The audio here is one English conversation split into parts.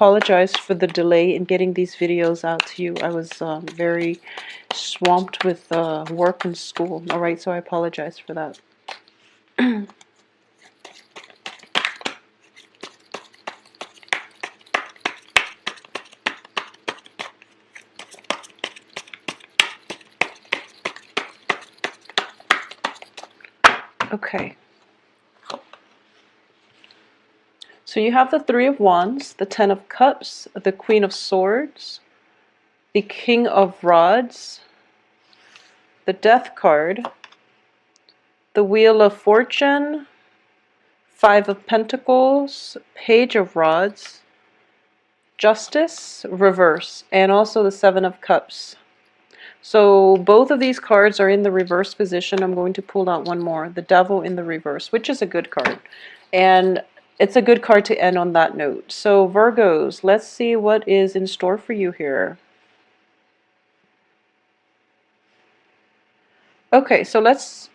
apologize for the delay in getting these videos out to you. I was very swamped with work and school. All right, so I apologize for that. Okay. So you have the Three of Wands, the Ten of Cups, the Queen of Swords, the King of Rods, the Death card, the Wheel of Fortune, Five of Pentacles, Page of Rods, Justice, reverse, and also the Seven of Cups. So both of these cards are in the reverse position. I'm going to pull out one more, the Devil in the reverse, which is a good card. And it's a good card to end on that note. So Virgos, let's see what is in store for you here. Okay, so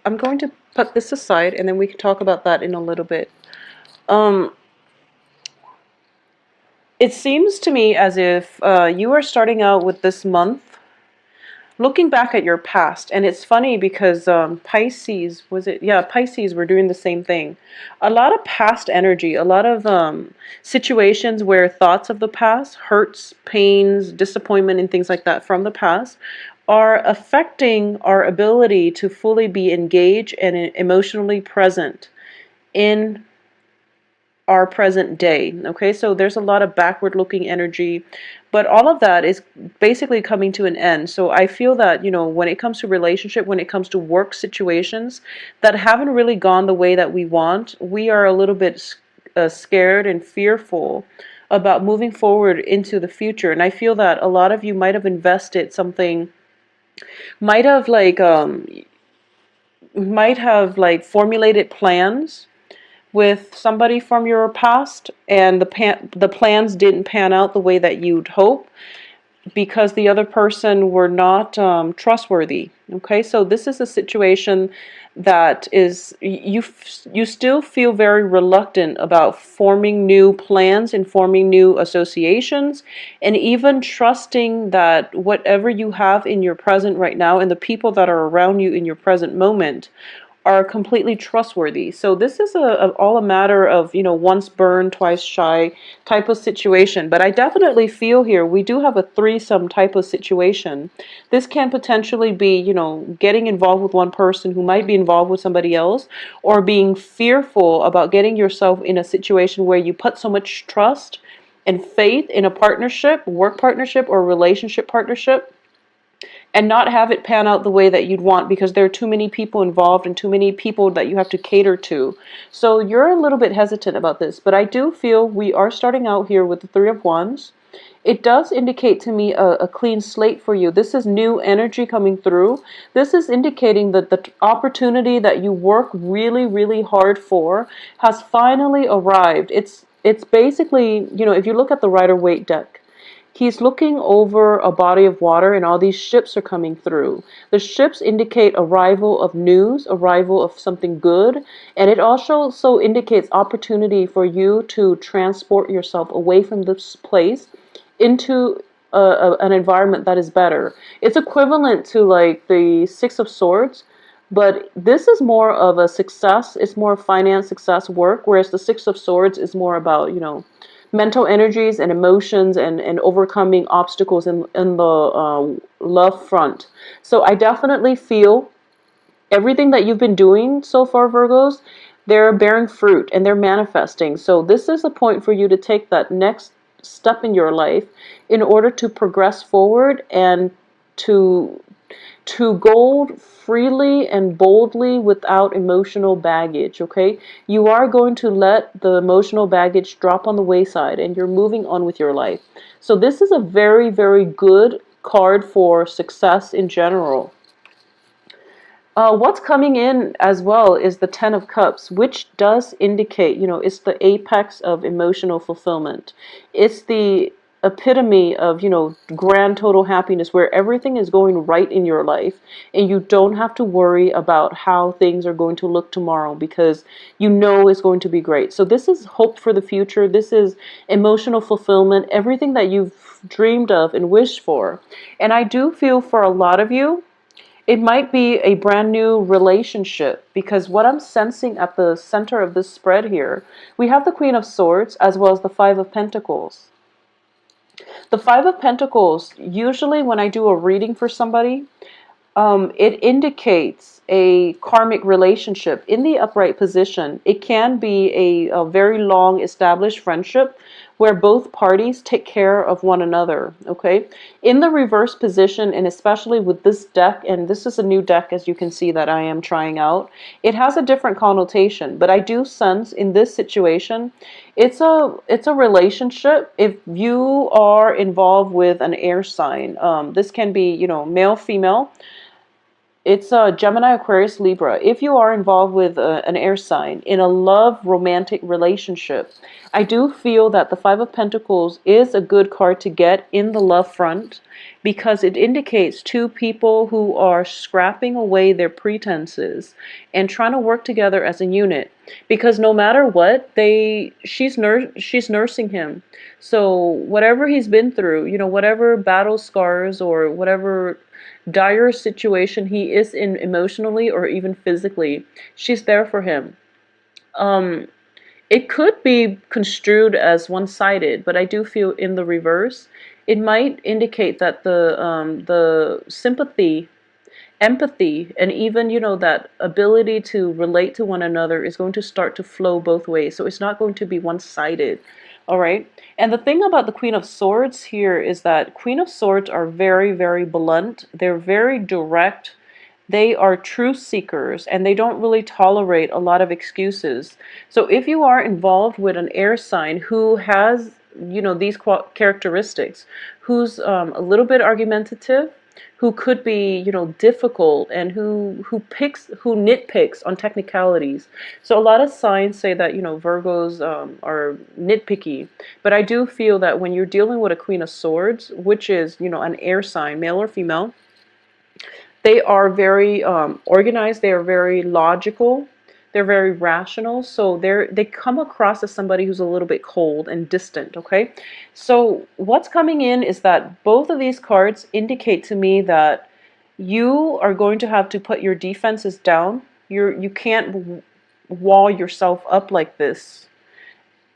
I'm going to put this aside and then we can talk about that in a little bit. It seems to me as if you are starting out with this month looking back at your past, and it's funny because Pisces, was it? Yeah, Pisces were doing the same thing. A lot of past energy, a lot of situations where thoughts of the past, hurts, pains, disappointment, and things like that from the past are affecting our ability to fully be engaged and emotionally present in our present day. Okay, so there's a lot of backward looking energy, but all of that is basically coming to an end. So I feel that, you know, when it comes to relationship, when it comes to work situations that haven't really gone the way that we want, we are a little bit scared and fearful about moving forward into the future. And I feel that a lot of you might have invested something, might have like formulated plans with somebody from your past, and the plans didn't pan out the way that you'd hope because the other person were not trustworthy. Okay, so this is a situation that is you still feel very reluctant about forming new plans and forming new associations, and even trusting that whatever you have in your present right now and the people that are around you in your present moment are completely trustworthy. So this is all a matter of, you know, once burned, twice shy type of situation. But I definitely feel here we do have a threesome type of situation. This can potentially be, you know, getting involved with one person who might be involved with somebody else, or being fearful about getting yourself in a situation where you put so much trust and faith in a partnership, work partnership, or relationship partnership, and not have it pan out the way that you'd want because there are too many people involved and too many people that you have to cater to. So you're a little bit hesitant about this, but I do feel we are starting out here with the Three of Wands. It does indicate to me a clean slate for you. This is new energy coming through. This is indicating that the opportunity that you work really, really hard for has finally arrived. It's basically, you know, if you look at the Rider-Waite deck, he's looking over a body of water and all these ships are coming through. The ships indicate arrival of news, arrival of something good, and it also indicates opportunity for you to transport yourself away from this place into an environment that is better. It's equivalent to like the Six of Swords, but this is more of a success. It's more finance, success, work, whereas the Six of Swords is more about, you know, mental energies and emotions and overcoming obstacles in the love front. So I definitely feel everything that you've been doing so far, Virgos, they're bearing fruit and they're manifesting. So this is a point for you to take that next step in your life in order to progress forward and to go freely and boldly without emotional baggage. Okay, you are going to let the emotional baggage drop on the wayside and you're moving on with your life. So this is a very, very good card for success in general. What's coming in as well is the Ten of Cups, which does indicate, you know, it's the apex of emotional fulfillment. It's the epitome of, grand total happiness where everything is going right in your life and you don't have to worry about how things are going to look tomorrow because you know it's going to be great. So this is hope for the future. This is emotional fulfillment, everything that you've dreamed of and wished for. And I do feel for a lot of you, it might be a brand new relationship because what I'm sensing at the center of this spread here, we have the Queen of Swords as well as the Five of Pentacles. The Five of Pentacles, usually when I do a reading for somebody, it indicates a karmic relationship in the upright position. It can be a very long established friendship where both parties take care of one another, okay? In the reverse position, and especially with this deck, and this is a new deck as you can see that I am trying out, it has a different connotation, but I do sense in this situation, it's a relationship. If you are involved with an air sign, this can be, male, female, it's Gemini, Aquarius, Libra. If you are involved with an air sign in a love romantic relationship, I do feel that the Five of Pentacles is a good card to get in the love front because it indicates two people who are scrapping away their pretenses and trying to work together as a unit. Because no matter what, she's nursing him. So whatever he's been through, whatever battle scars or whatever dire situation he is in emotionally or even physically, she's there for him. It could be construed as one-sided, but I do feel in the reverse, it might indicate that the sympathy, empathy, and even, that ability to relate to one another is going to start to flow both ways. So it's not going to be one-sided. All right. And the thing about the Queen of Swords here is that Queen of Swords are very, very blunt. They're very direct. They are truth seekers and they don't really tolerate a lot of excuses. So if you are involved with an air sign who has, these characteristics, who's a little bit argumentative, who could be, difficult, and who nitpicks on technicalities. So a lot of signs say that, Virgos are nitpicky, but I do feel that when you're dealing with a Queen of Swords, which is, an air sign, male or female, they are very organized, they are very logical, they're very rational, so they come across as somebody who's a little bit cold and distant, okay? So what's coming in is that both of these cards indicate to me that you are going to have to put your defenses down. You can't wall yourself up like this,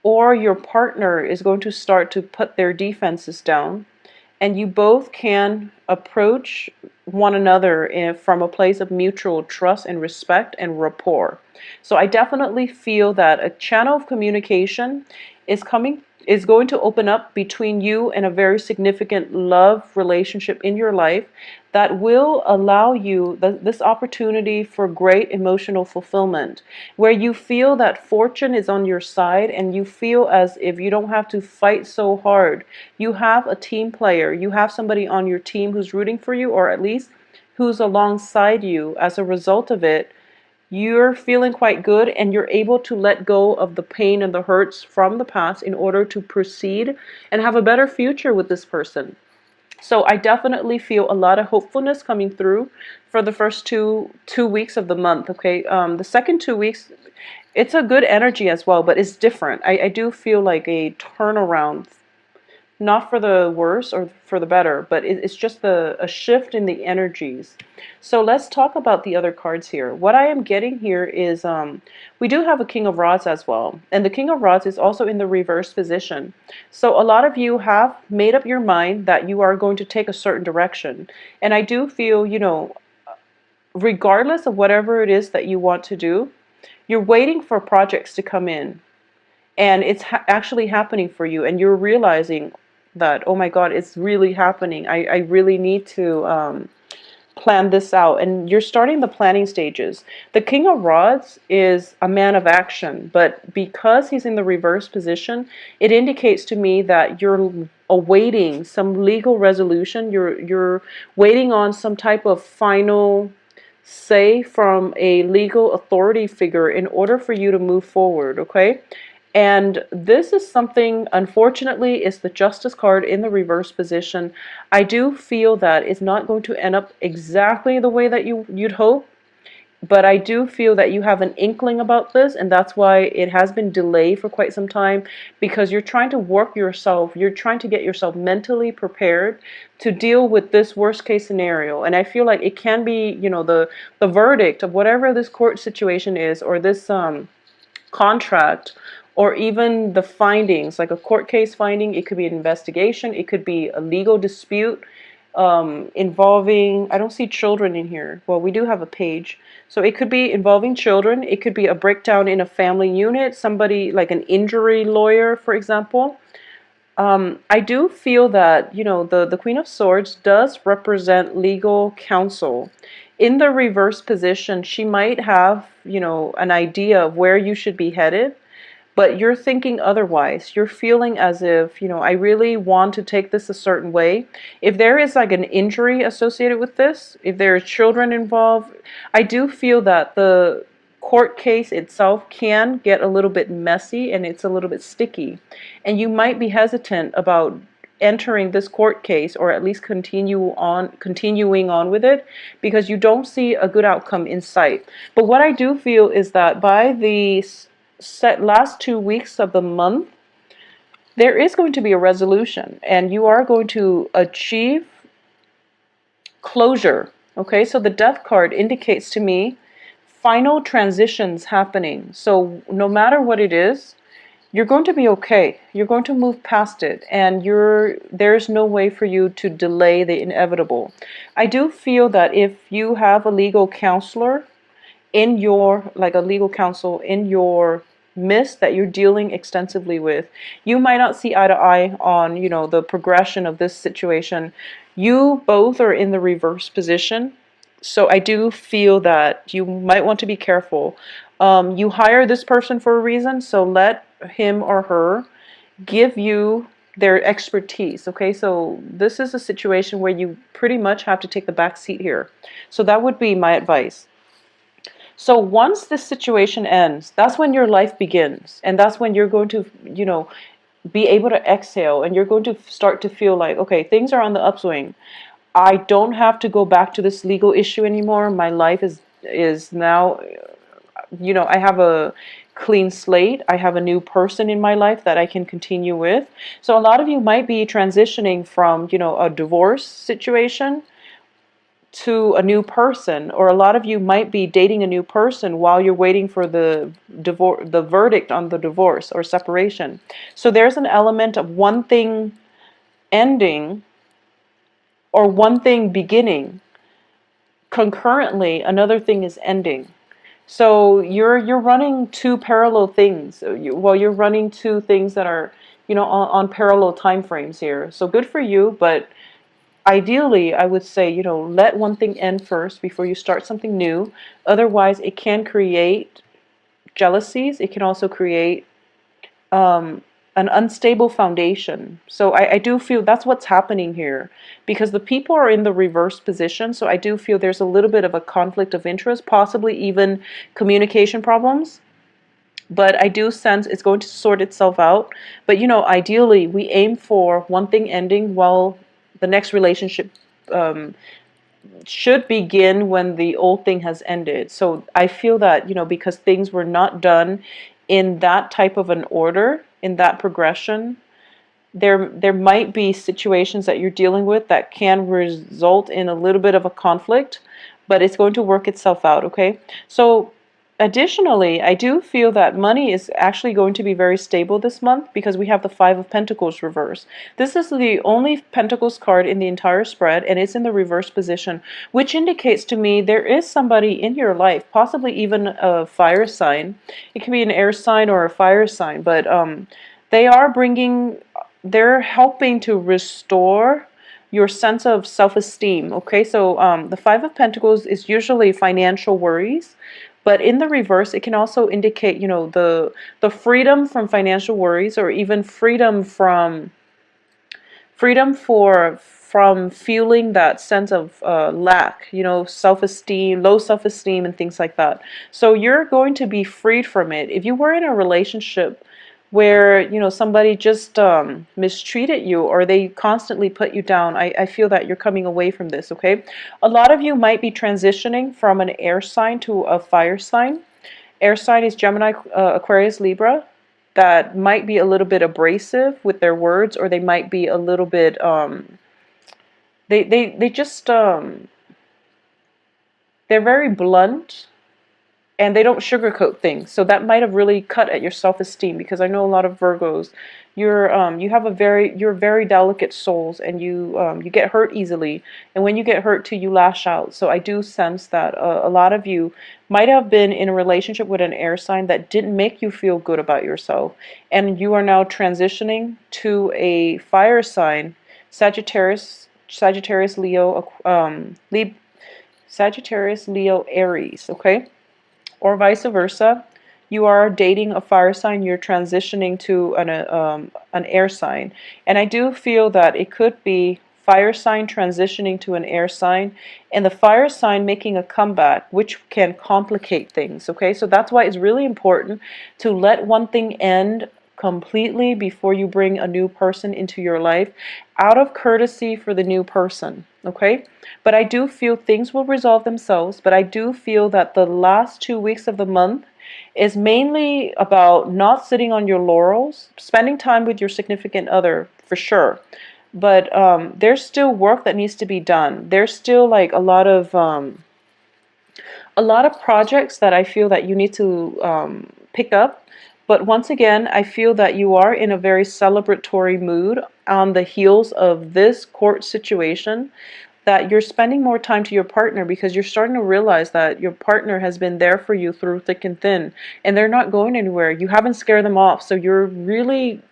or your partner is going to start to put their defenses down, and you both can approach one another from a place of mutual trust and respect and rapport. So I definitely feel that a channel of communication is going to open up between you and a very significant love relationship in your life that will allow you this opportunity for great emotional fulfillment, where you feel that fortune is on your side and you feel as if you don't have to fight so hard. You have a team player, you have somebody on your team who's rooting for you, or at least who's alongside you. As a result of it, you're feeling quite good and you're able to let go of the pain and the hurts from the past in order to proceed and have a better future with this person. So I definitely feel a lot of hopefulness coming through for the first two weeks of the month, okay? The second 2 weeks, it's a good energy as well, but it's different. I do feel like a turnaround, not for the worse or for the better, but it's just a shift in the energies. So let's talk about the other cards here. What I am getting here is we do have a King of Rods as well. And the King of Rods is also in the reverse position. So a lot of you have made up your mind that you are going to take a certain direction. And I do feel, regardless of whatever it is that you want to do, you're waiting for projects to come in. And it's actually happening for you. And you're realizing that, oh my God, it's really happening. I really need to plan this out. And you're starting the planning stages. The King of Rods is a man of action, but because he's in the reverse position, it indicates to me that you're awaiting some legal resolution. You're waiting on some type of final say from a legal authority figure in order for you to move forward, okay? And this is something, unfortunately, is the Justice card in the reverse position. I do feel that it's not going to end up exactly the way that you'd hope, but I do feel that you have an inkling about this, and that's why it has been delayed for quite some time, because you're trying to work yourself, you're trying to get yourself mentally prepared to deal with this worst case scenario. And I feel like it can be, the verdict of whatever this court situation is, or this contract, or even the findings, like a court case finding. It could be an investigation, it could be a legal dispute involving, I don't see children in here. Well, we do have a page. So it could be involving children. It could be a breakdown in a family unit, somebody like an injury lawyer, for example. I do feel that, the Queen of Swords does represent legal counsel. In the reverse position, she might have, an idea of where you should be headed, but you're thinking otherwise. You're feeling as if, I really want to take this a certain way. If there is like an injury associated with this, if there are children involved, I do feel that the court case itself can get a little bit messy and it's a little bit sticky. And you might be hesitant about entering this court case, or at least continuing on with it, because you don't see a good outcome in sight. But what I do feel is that by the last 2 weeks of the month, there is going to be a resolution and you are going to achieve closure. Okay, so the Death card indicates to me final transitions happening. So no matter what it is, you're going to be okay. You're going to move past it, and there's no way for you to delay the inevitable. I do feel that if you have a legal counselor in your, like a legal counsel in your midst that you're dealing extensively with, you might not see eye to eye on, the progression of this situation. You both are in the reverse position. So I do feel that you might want to be careful. You hire this person for a reason, so let him or her give you their expertise. Okay, so this is a situation where you pretty much have to take the back seat here. So that would be my advice. So once this situation ends, that's when your life begins. And that's when you're going to, be able to exhale, and you're going to start to feel like, okay, things are on the upswing. I don't have to go back to this legal issue anymore. My life is now, I have a clean slate. I have a new person in my life that I can continue with. So a lot of you might be transitioning from, a divorce situation to a new person, or a lot of you might be dating a new person while you're waiting for the verdict on the divorce or separation. So there's an element of one thing ending or one thing beginning. Concurrently, another thing is ending. So you're running two parallel things. You're running two things that are, on parallel time frames here. So good for you, but ideally, I would say, let one thing end first before you start something new. Otherwise, it can create jealousies. It can also create an unstable foundation. So I do feel that's what's happening here, because the people are in the reverse position. So I do feel there's a little bit of a conflict of interest, possibly even communication problems. But I do sense it's going to sort itself out. But, ideally, we aim for one thing ending while the next relationship should begin when the old thing has ended. So I feel that, because things were not done in that type of an order, in that progression, there might be situations that you're dealing with that can result in a little bit of a conflict, but it's going to work itself out, okay? So additionally, I do feel that money is actually going to be very stable this month, because we have the Five of Pentacles reverse. This is the only Pentacles card in the entire spread, and it's in the reverse position, which indicates to me there is somebody in your life, possibly even a fire sign. It can be an air sign or a fire sign, but they're helping to restore your sense of self-esteem. Okay, so the Five of Pentacles is usually financial worries, but in the reverse, it can also indicate, the freedom from financial worries, or even freedom from feeling that sense of lack, self-esteem, low self-esteem, and things like that. So you're going to be freed from it. If you were in a relationship where somebody just mistreated you, or they constantly put you down. I feel that you're coming away from this, okay? A lot of you might be transitioning from an air sign to a fire sign. Air sign is Gemini, Aquarius, Libra. That might be a little bit abrasive with their words, or they might be a little bit they just they're very blunt, and they don't sugarcoat things. So that might have really cut at your self-esteem, because I know a lot of Virgos, you're very delicate souls, and you get hurt easily, and when you get hurt too, you lash out. So I do sense that a lot of you might have been in a relationship with an air sign that didn't make you feel good about yourself, and you are now transitioning to a fire sign, Sagittarius, Leo, Sagittarius, Leo, Aries, okay? Or vice versa. You are dating a fire sign, you're transitioning to an air sign. And I do feel that it could be fire sign transitioning to an air sign, and the fire sign making a comeback, which can complicate things, okay? So that's why it's really important to let one thing end completely before you bring a new person into your life, out of courtesy for the new person, okay? But I do feel things will resolve themselves, but I do feel that the last 2 weeks of the month is mainly about not sitting on your laurels, spending time with your significant other for sure. But there's still work that needs to be done. There's still like a lot of projects that I feel that you need to pick up. But once again, I feel that you are in a very celebratory mood on the heels of this court situation, that you're spending more time to your partner, because you're starting to realize that your partner has been there for you through thick and thin, and they're not going anywhere. You haven't scared them off, so you're really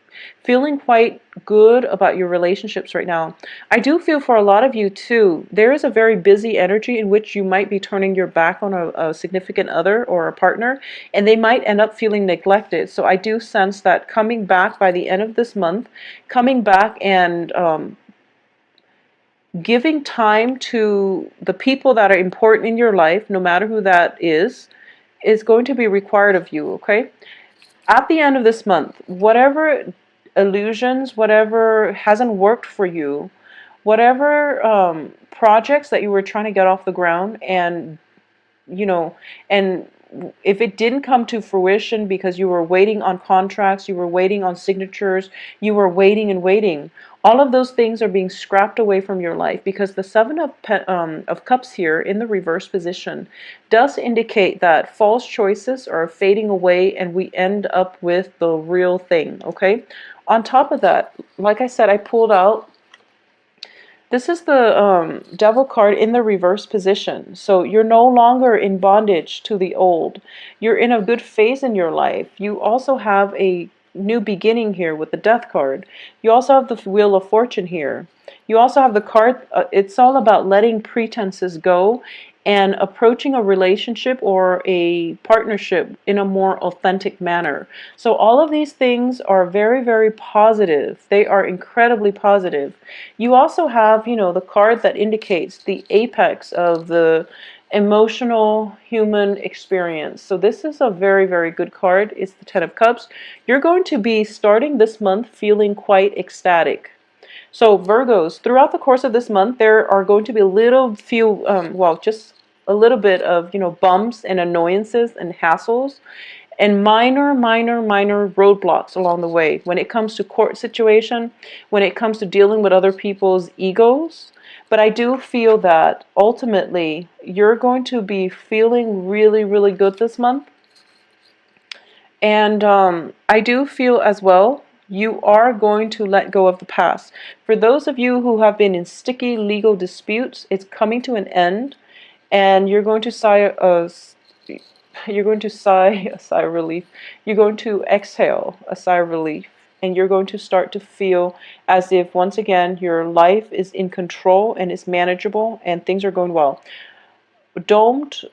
feeling quite good about your relationships right now. I do feel for a lot of you too, there is a very busy energy in which you might be turning your back on a significant other or a partner, and they might end up feeling neglected. So I do sense that coming back by the end of this month, coming back and giving time to the people that are important in your life, no matter who that is going to be required of you, okay? At the end of this month, whatever illusions, whatever hasn't worked for you, whatever projects that you were trying to get off the ground, and and if it didn't come to fruition because you were waiting on contracts, you were waiting on signatures, you were waiting and waiting, all of those things are being scrapped away from your life, because the Seven of Cups here in the reverse position does indicate that false choices are fading away, and we end up with the real thing, okay? On top of that, like I said, I pulled out, this is the Devil card in the reverse position. So you're no longer in bondage to the old. You're in a good phase in your life. You also have a new beginning here with the Death card. You also have the Wheel of Fortune here. You also have the card, it's all about letting pretenses go and approaching a relationship or a partnership in a more authentic manner. So all of these things are very, very positive. They are incredibly positive. You also have, the card that indicates the apex of the emotional human experience. So this is a very, very good card. It's the Ten of Cups. You're going to be starting this month feeling quite ecstatic. So Virgos, throughout the course of this month, there are going to be just a little bit of, bumps and annoyances and hassles and minor, minor, minor roadblocks along the way. When it comes to court situation, when it comes to dealing with other people's egos. But I do feel that ultimately you're going to be feeling really, really good this month. And I do feel as well, you are going to let go of the past. For those of you who have been in sticky legal disputes, it's coming to an end, and you're going to sigh a sigh of relief. You're going to exhale a sigh of relief, and you're going to start to feel as if, once again, your life is in control and is manageable and things are going well. Don't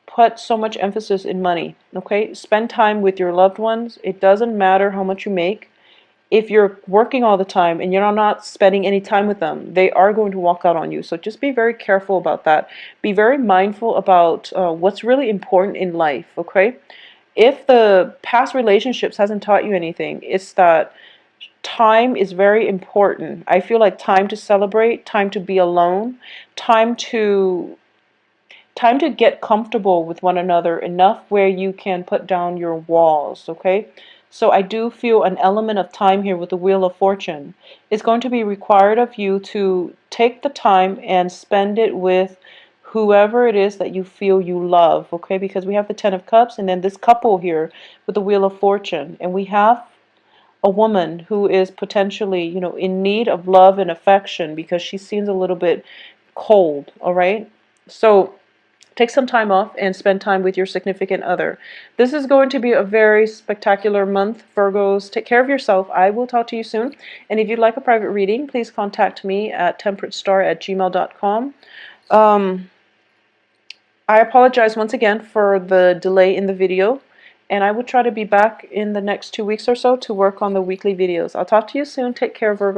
put so much emphasis in money, okay? Spend time with your loved ones. It doesn't matter how much you make. If you're working all the time and you're not spending any time with them, they are going to walk out on you. So just be very careful about that. Be very mindful about what's really important in life, okay? if the past relationships hasn't taught you anything, it's that time is very important. I feel like time to celebrate, time to be alone, time to get comfortable with one another enough where you can put down your walls, okay? So I do feel an element of time here with the Wheel of Fortune. It's going to be required of you to take the time and spend it with whoever it is that you feel you love, okay? Because we have the Ten of Cups and then this couple here with the Wheel of Fortune. And we have a woman who is potentially, in need of love and affection because she seems a little bit cold, all right? So take some time off and spend time with your significant other. This is going to be a very spectacular month, Virgos. Take care of yourself. I will talk to you soon. And if you'd like a private reading, please contact me at temperatestar@gmail.com. I apologize once again for the delay in the video, and I will try to be back in the next 2 weeks or so to work on the weekly videos. I'll talk to you soon. Take care, Virgo.